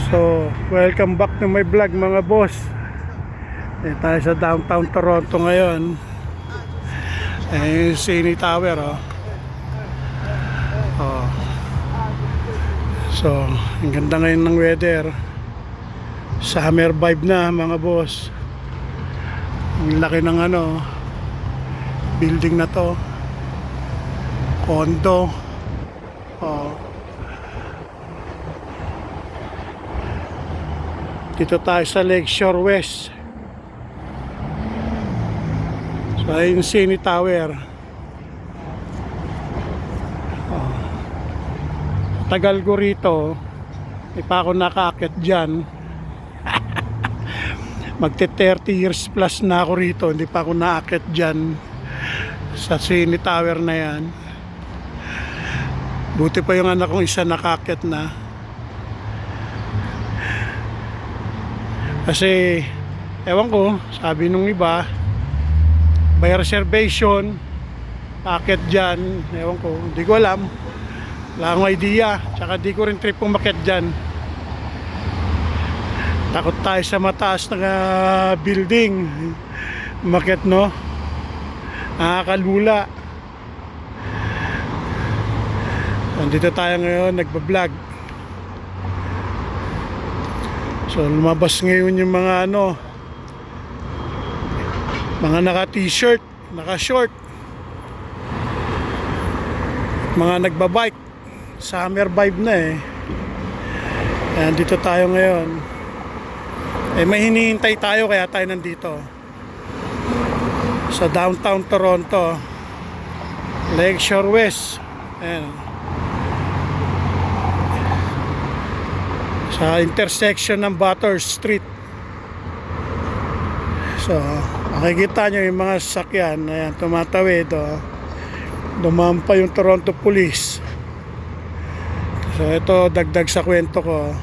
So, welcome back to my vlog mga boss. Tayo sa downtown Toronto ngayon. Cine Tower So, ang ganda ngayon ng weather. Summer vibe na mga boss. Ang laki ng building na to. Condo. Dito tayo sa Lakeshore West. So ayun yung Cine Tower. Tagal ko rito, hindi pa ako nakaakyat dyan. Magte 30 years plus na ako rito, hindi pa ako nakaakyat dyan sa Cine Tower na yan. Buti pa yung anak kong isa nakaakyat na. Kasi ewan ko, sabi nung iba by reservation packet dyan, ewan ko, hindi ko alam, wala akong idea, tsaka di ko rin trip umakyat dyan. Takot tayo sa mataas na building umakyat, no? Nakakalula. Nandito tayo ngayon nagbablog. So lumabas ngayon yung mga mga naka t-shirt, naka short, mga nagbabike. Summer vibe na Ayan, dito tayo ngayon. May hinihintay tayo kaya tayo nandito sa downtown Toronto, Lakeshore West. Ayan, sa intersection ng Butter Street. So makikita nyo yung mga sasakyan. Ayan, tumatawid dumaan pa yung Toronto Police. So ito, dagdag sa kwento ko.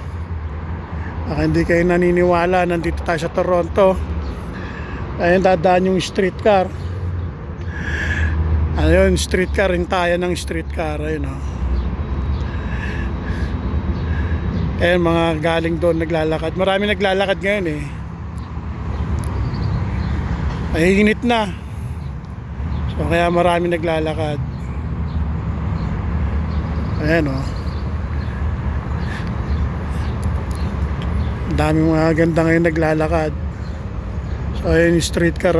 Baka hindi kayo naniniwala, nandito tayo sa Toronto. Ayan, dadaan yung streetcar. Ayun, streetcar, hintayan ng streetcar. Ayun Ayan, mga galing doon naglalakad. Marami naglalakad ngayon Ay init na. So kaya marami naglalakad. Ayan daming mga ganda ngayon naglalakad. So ayan yung streetcar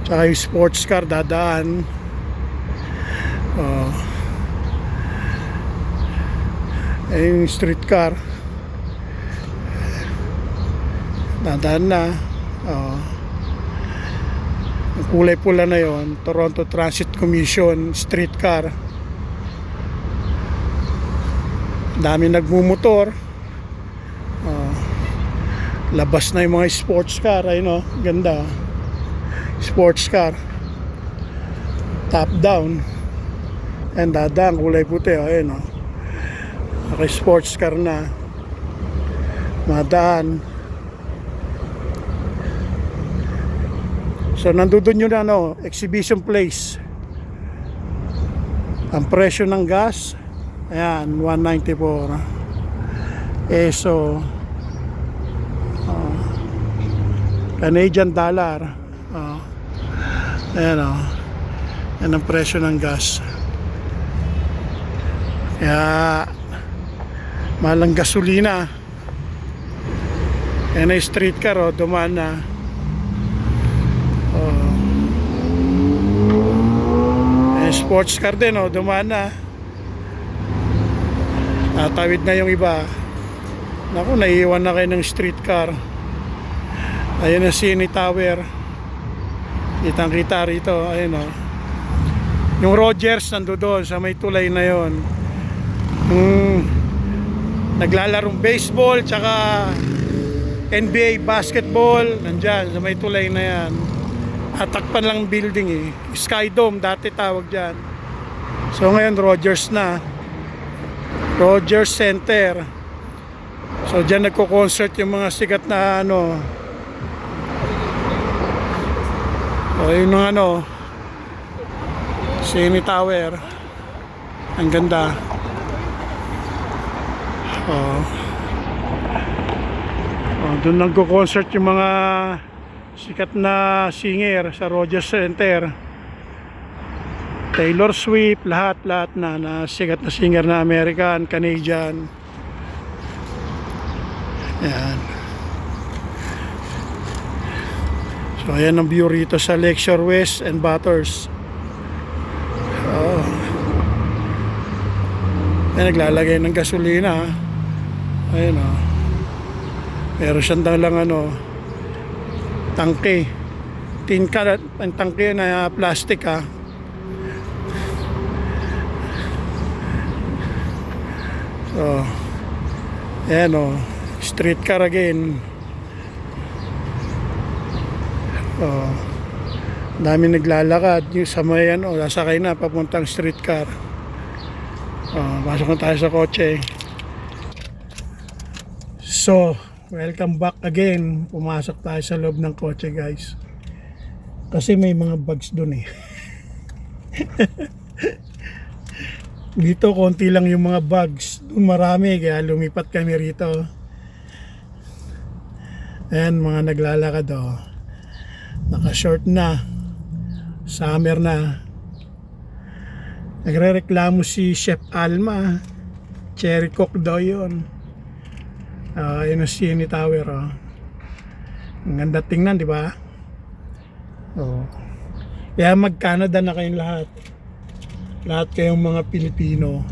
tsaka yung sports car dadaan. Ayun yung streetcar dadaan na. Ang kulay pula na yon, Toronto Transit Commission streetcar. Dami nagmumotor. Labas na yung mga sports car. Ayun ganda. Sports car top down. And dadaan kulay puti. Ayun okay, sports car na madaan. So nandun yun exhibition place. Ang presyo ng gas, ayan, 194 peso, Canadian dollar. Ayan yan ang presyo ng gas. Kaya mahal ang gasolina. Ayan na yung streetcar dumaan na. Sports car din dumaan na. Natawid na yung iba. Naku, naiiwan na kayo ng streetcar. Ayun na Cine Tower. Kitang kita rito. Ayun yung Rogers nando doon sa may tulay na yon. Naglalarong baseball tsaka NBA basketball nandyan sa may tulay na yan. Atakpan lang building Sky Dome dati tawag dyan. So ngayon Rogers na, Rogers Center. So dyan nagko-concert yung mga sikat na yun ang Cine Tower. Ang ganda. Doon nagko-concert yung mga sikat na singer sa Rogers Center. Taylor Swift, lahat na sikat na singer na American, Canadian. Ayan. So ayan ang view rito sa Lakeshore West and Bathurst. Ayan, naglalagay ng gasolina. Ayan o. Pero siyang lang tangke. Tin ka, ang tangke na plastic ha. So, ayan o. Street car again. Dami naglalakad. Yung sa may sasakay na papuntang street car. Pasok na tayo sa kotse. So, welcome back again. Pumasok tayo sa loob ng kotse, guys. Kasi may mga bugs dun eh. Dito konti lang yung mga bugs. Dun marami, kaya lumipat kami rito. Ayan, mga naglalakad naka-short na. Summer na. Nagre-reklamo si Chef Alma. Cherry Coke daw yun. Yun ang CNE Tower. Ang ganda tingnan, di ba? Kaya mag-Canada na kayong lahat. Lahat kayong mga Pilipino.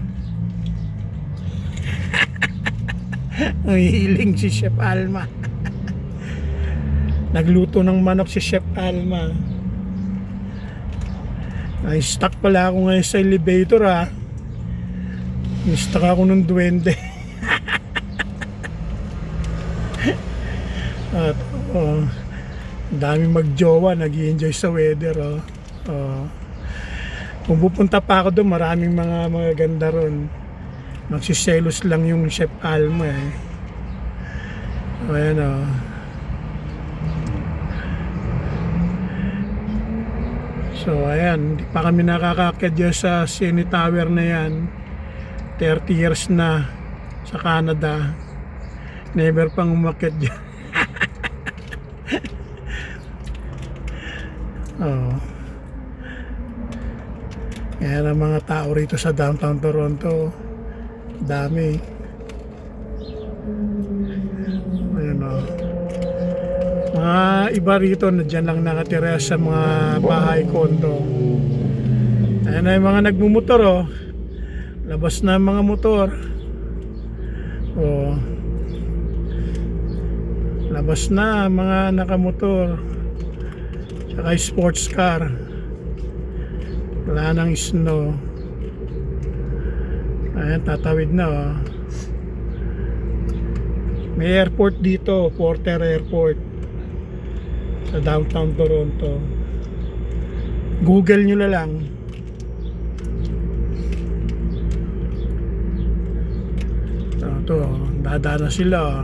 Ang hiling si Chef Alma. Nagluto ng manok si Chef Alma. Ay, stuck pala ako ngayon sa elevator stuck ako ng duwende. At dami magjowa, nag-i-enjoy sa weather. Kung pupunta pa ako doon, maraming mga ganda ron. Magsiselos lang yung Chef Alma Ayan So ayan, hindi pa kami nakakakit dyan sa CNE Tower na yan. 30 years na sa Canada. Never pang umakit dyan. Ayan ang mga tao rito sa downtown Toronto. Dami. Ayan mga iba rito na dyan lang nakatira sa mga bahay kondo. Ayan na yung mga nagmumotor labas na mga motor. Labas na mga nakamotor. Tsaka sports car. Wala nang snow. Ayan, tatawid na May airport dito, Porter Airport sa downtown Toronto. Google nyo na lang. Ito, dadaan na sila.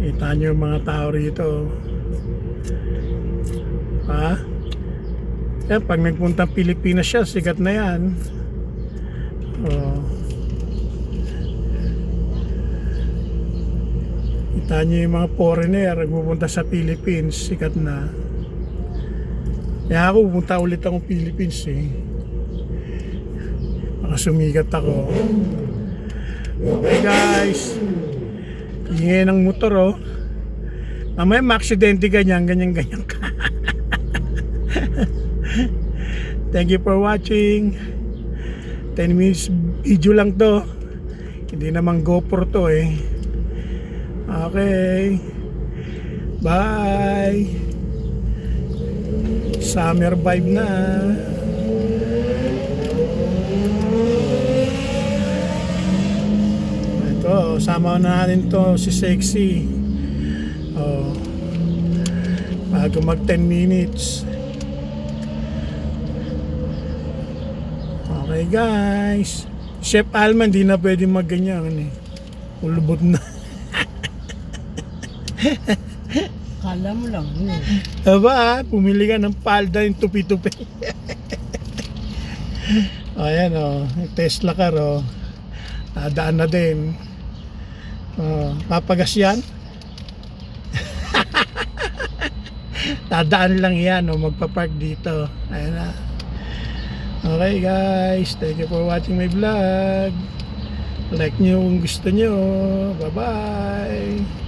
Kita nyo yung mga tao rito. Yan, pag nagpuntang Pilipinas siya, sikat na yan. Kita nyo yung mga foreigner nagpupunta sa Philippines, sikat na. Kaya ako pupunta ulit akong Philippines baka sumikat ako. Okay guys, ingay ng motor mamaya ma-aksidente ganyan ka. Thank you for watching. 10 minutes video lang to, hindi naman GoPro to Okay, bye. Summer vibe na. Ito, sama na natin to si Sexy. Bago mag 10 minutes. Okay guys, Chef Alma hindi na pwede magganyan ulubot na. Kala mo lang Aba, pumili ka ng palda yung tupi-tupi. Ayan Tesla car Dadaan na din. Papagas yan. Dadaan lang yan o magpapark dito. Ayan na. Okay guys, thank you for watching my vlog. Like nyo kung gusto nyo. Bye bye.